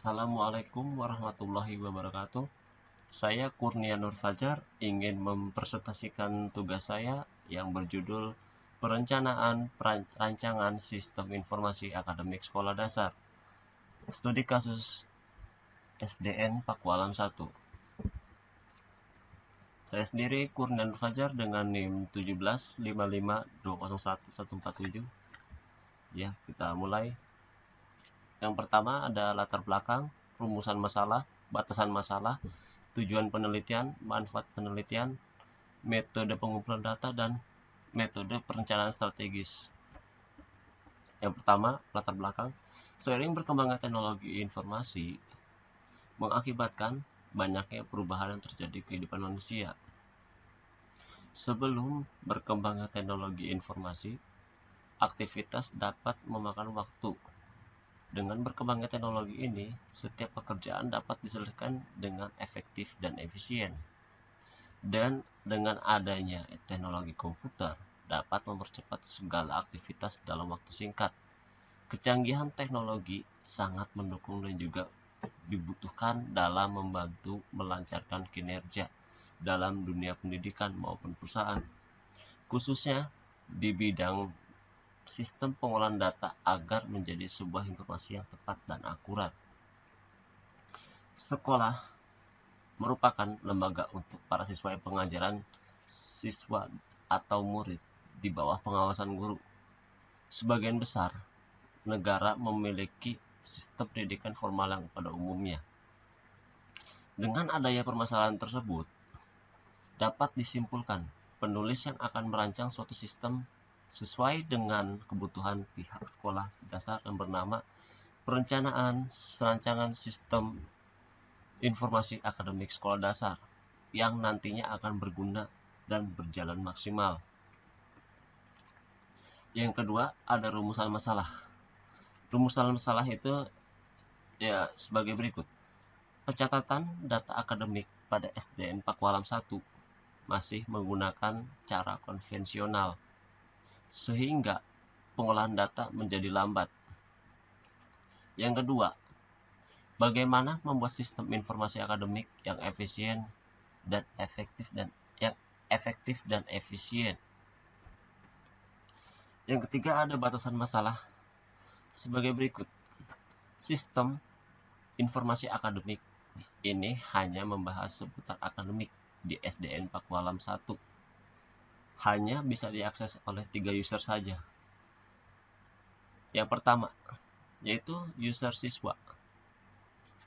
Assalamualaikum warahmatullahi wabarakatuh. Saya Kurnia Nur Fajar ingin mempresentasikan tugas saya yang berjudul Perencanaan Rancangan Sistem Informasi Akademik Sekolah Dasar. Studi kasus SDN Pakualam 1. Saya sendiri Kurnia Nur Fajar dengan NIM 17552011147. Ya, kita mulai. Yang pertama ada latar belakang, rumusan masalah, batasan masalah, tujuan penelitian, manfaat penelitian, metode pengumpulan data, dan metode perencanaan strategis. Yang pertama, latar belakang. Seiring berkembangnya teknologi informasi mengakibatkan banyaknya perubahan yang terjadi di kehidupan manusia. Sebelum berkembangnya teknologi informasi, aktivitas dapat memakan waktu. Dengan berkembangnya teknologi ini, setiap pekerjaan dapat diselesaikan dengan efektif dan efisien. Dan dengan adanya teknologi komputer, dapat mempercepat segala aktivitas dalam waktu singkat. Kecanggihan teknologi sangat mendukung dan juga dibutuhkan dalam membantu melancarkan kinerja dalam dunia pendidikan maupun perusahaan, khususnya di bidang sistem pengolahan data agar menjadi sebuah informasi yang tepat dan akurat. Sekolah merupakan lembaga untuk para siswa yang pengajaran siswa atau murid di bawah pengawasan guru. Sebagian besar negara memiliki sistem pendidikan formal yang pada umumnya. Dengan adanya permasalahan tersebut, dapat disimpulkan penulis yang akan merancang suatu sistem sesuai dengan kebutuhan pihak sekolah dasar yang bernama Perencanaan Rancangan Sistem Informasi Akademik Sekolah Dasar yang nantinya akan berguna dan berjalan maksimal. Yang kedua, ada rumusan masalah. Rumusan masalah itu ya sebagai berikut. Pencatatan data akademik pada SDN Pakualam 1 masih menggunakan cara konvensional, sehingga pengolahan data menjadi lambat. Yang kedua, bagaimana membuat sistem informasi akademik yang efisien dan efisien. Yang ketiga, ada batasan masalah sebagai berikut. Sistem informasi akademik ini hanya membahas seputar akademik di SDN Pakualam 1. Hanya bisa diakses oleh 3 user saja. Yang pertama, yaitu user siswa.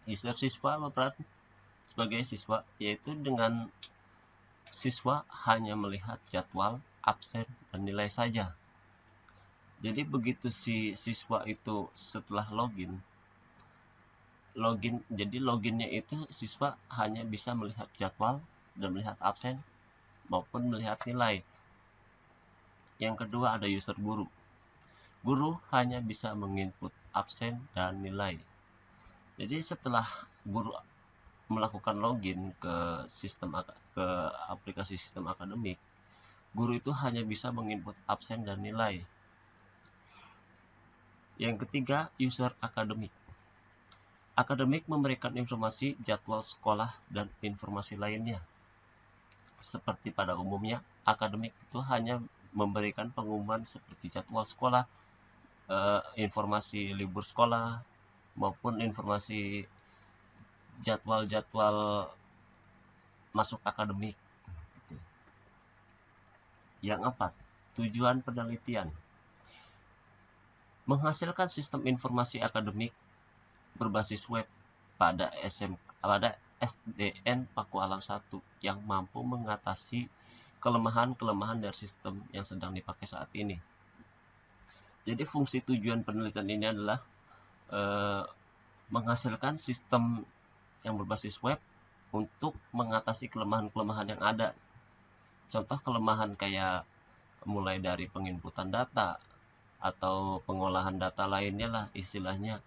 User siswa berperan sebagai siswa, yaitu dengan siswa hanya melihat jadwal, absen, dan nilai saja. Jadi begitu si siswa itu setelah jadi loginnya itu siswa hanya bisa melihat jadwal dan melihat absen maupun melihat nilai. Yang kedua ada user guru. Guru hanya bisa menginput absen dan nilai. Jadi setelah guru melakukan login ke aplikasi sistem akademik, guru itu hanya bisa menginput absen dan nilai. Yang ketiga, user akademik. Akademik memberikan informasi jadwal sekolah dan informasi lainnya. Seperti pada umumnya, akademik itu hanya memberikan pengumuman seperti jadwal sekolah, informasi libur sekolah, maupun informasi jadwal-jadwal masuk akademik. Yang keempat, tujuan penelitian. Menghasilkan sistem informasi akademik berbasis web pada SDN Pakualam 1 yang mampu mengatasi kelemahan-kelemahan dari sistem yang sedang dipakai saat ini. Jadi fungsi tujuan penelitian ini adalah menghasilkan sistem yang berbasis web untuk mengatasi kelemahan-kelemahan yang ada. Contoh kelemahan kayak mulai dari penginputan data atau pengolahan data lainnya lah istilahnya,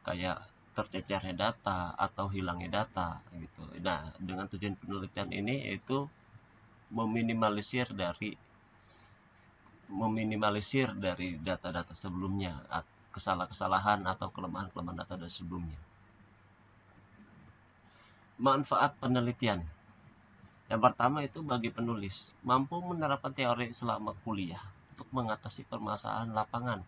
kayak tercecernya data atau hilangnya data gitu. Nah, dengan tujuan penelitian ini yaitu meminimalisir dari data-data sebelumnya, kesalahan-kesalahan atau kelemahan-kelemahan data dari sebelumnya. Manfaat penelitian. Yang pertama itu bagi penulis, mampu menerapkan teori selama kuliah untuk mengatasi permasalahan lapangan.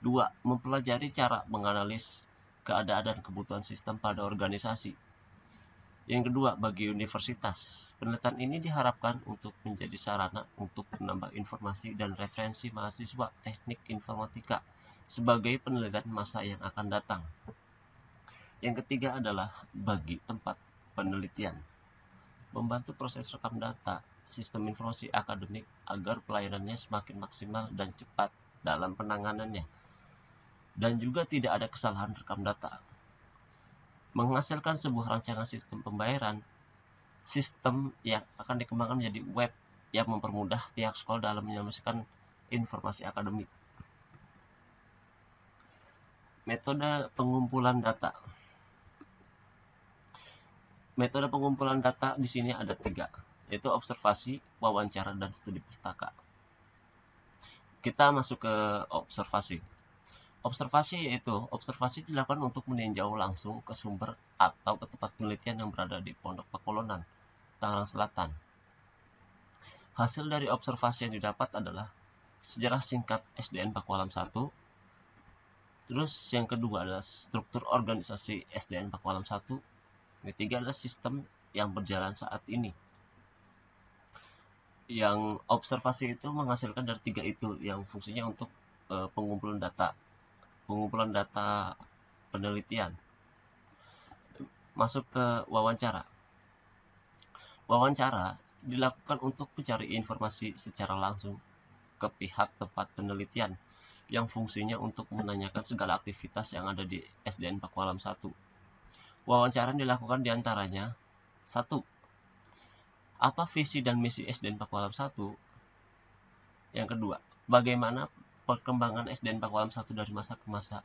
2. Mempelajari cara menganalisis keadaan dan kebutuhan sistem pada organisasi. Yang kedua, bagi universitas, penelitian ini diharapkan untuk menjadi sarana untuk menambah informasi dan referensi mahasiswa teknik informatika sebagai penelitian masa yang akan datang. Yang ketiga adalah bagi tempat penelitian, membantu proses rekam data sistem informasi akademik agar pelayanannya semakin maksimal dan cepat dalam penanganannya, dan juga tidak ada kesalahan rekam data. Menghasilkan sebuah rancangan sistem pembayaran, sistem yang akan dikembangkan menjadi web yang mempermudah pihak sekolah dalam menyelesaikan informasi akademik. Metode pengumpulan data. Metode pengumpulan data di sini ada 3, yaitu observasi, wawancara, dan studi pustaka. Kita masuk ke observasi. Observasi dilakukan untuk meninjau langsung ke sumber atau ke tempat penelitian yang berada di Pondok Pakulonan, Tangerang Selatan. Hasil dari observasi yang didapat adalah sejarah singkat SDN Pakualam 1. Terus yang kedua adalah struktur organisasi SDN Pakualam 1. Yang ketiga adalah sistem yang berjalan saat ini. Yang observasi itu menghasilkan dari 3 itu, yang fungsinya untuk pengumpulan data penelitian. Masuk ke wawancara. Wawancara dilakukan untuk mencari informasi secara langsung ke pihak tempat penelitian, yang fungsinya untuk menanyakan segala aktivitas yang ada di SDN Pakualam 1. Wawancara dilakukan diantaranya 1. Apa visi dan misi SDN Pakualam 1? Yang kedua, bagaimana perkembangan SDN Pakualam 1 dari masa ke masa?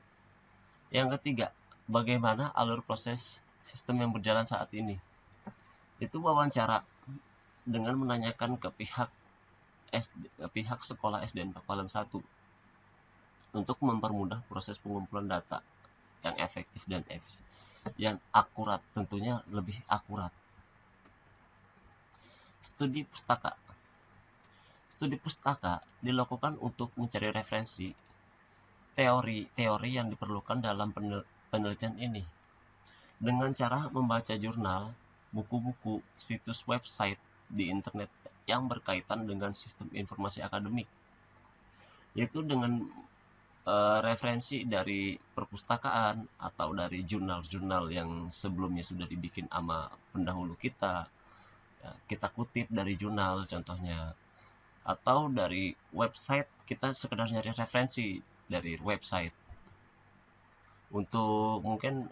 Yang ketiga, bagaimana alur proses sistem yang berjalan saat ini? Itu wawancara dengan menanyakan ke pihak sekolah SDN Pakualam 1 untuk mempermudah proses pengumpulan data yang efektif dan yang akurat, tentunya lebih akurat. Studi pustaka. Studi pustaka dilakukan untuk mencari referensi teori-teori yang diperlukan dalam penelitian ini, dengan cara membaca jurnal, buku-buku, situs website di internet yang berkaitan dengan sistem informasi akademik, yaitu dengan referensi dari perpustakaan atau dari jurnal-jurnal yang sebelumnya sudah dibikin sama pendahulu kita. Kita kutip dari jurnal contohnya, atau dari website, kita sekedar nyari referensi dari website untuk mungkin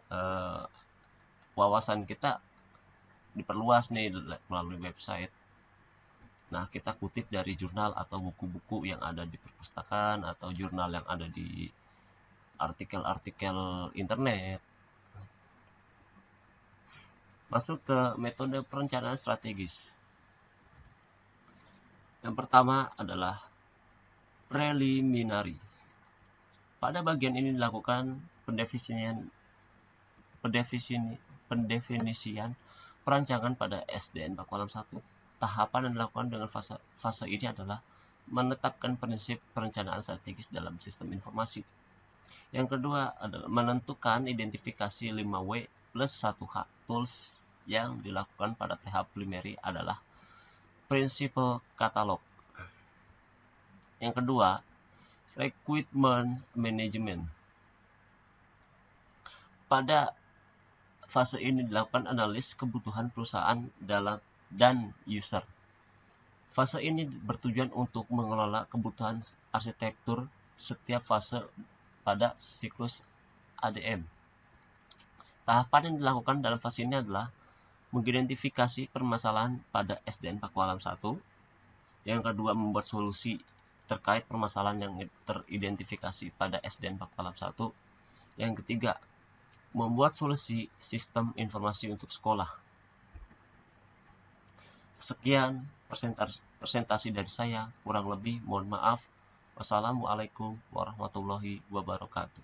wawasan kita diperluas nih melalui website. Nah, kita kutip dari jurnal atau buku-buku yang ada di perpustakaan atau jurnal yang ada di artikel-artikel internet. Masuk ke metode perencanaan strategis. Yang pertama adalah preliminary. Pada bagian ini dilakukan pendefinisian perancangan pada SDN Pakualam 1. Tahapan yang dilakukan dengan fase ini adalah menetapkan prinsip perencanaan strategis dalam sistem informasi. Yang kedua adalah menentukan identifikasi 5W plus 1H tools. Yang dilakukan pada tahap preliminary adalah prinsipal katalog. Yang kedua, requirement management. Pada fase ini dilakukan analis kebutuhan perusahaan dan user. Fase ini bertujuan untuk mengelola kebutuhan arsitektur setiap fase pada siklus ADM. Tahapan yang dilakukan dalam fase ini adalah mengidentifikasi permasalahan pada SDN Pakualam 1. Yang kedua, membuat solusi terkait permasalahan yang teridentifikasi pada SDN Pakualam 1. Yang ketiga, membuat solusi sistem informasi untuk sekolah. Sekian presentasi dari saya, kurang lebih mohon maaf. Wassalamualaikum warahmatullahi wabarakatuh.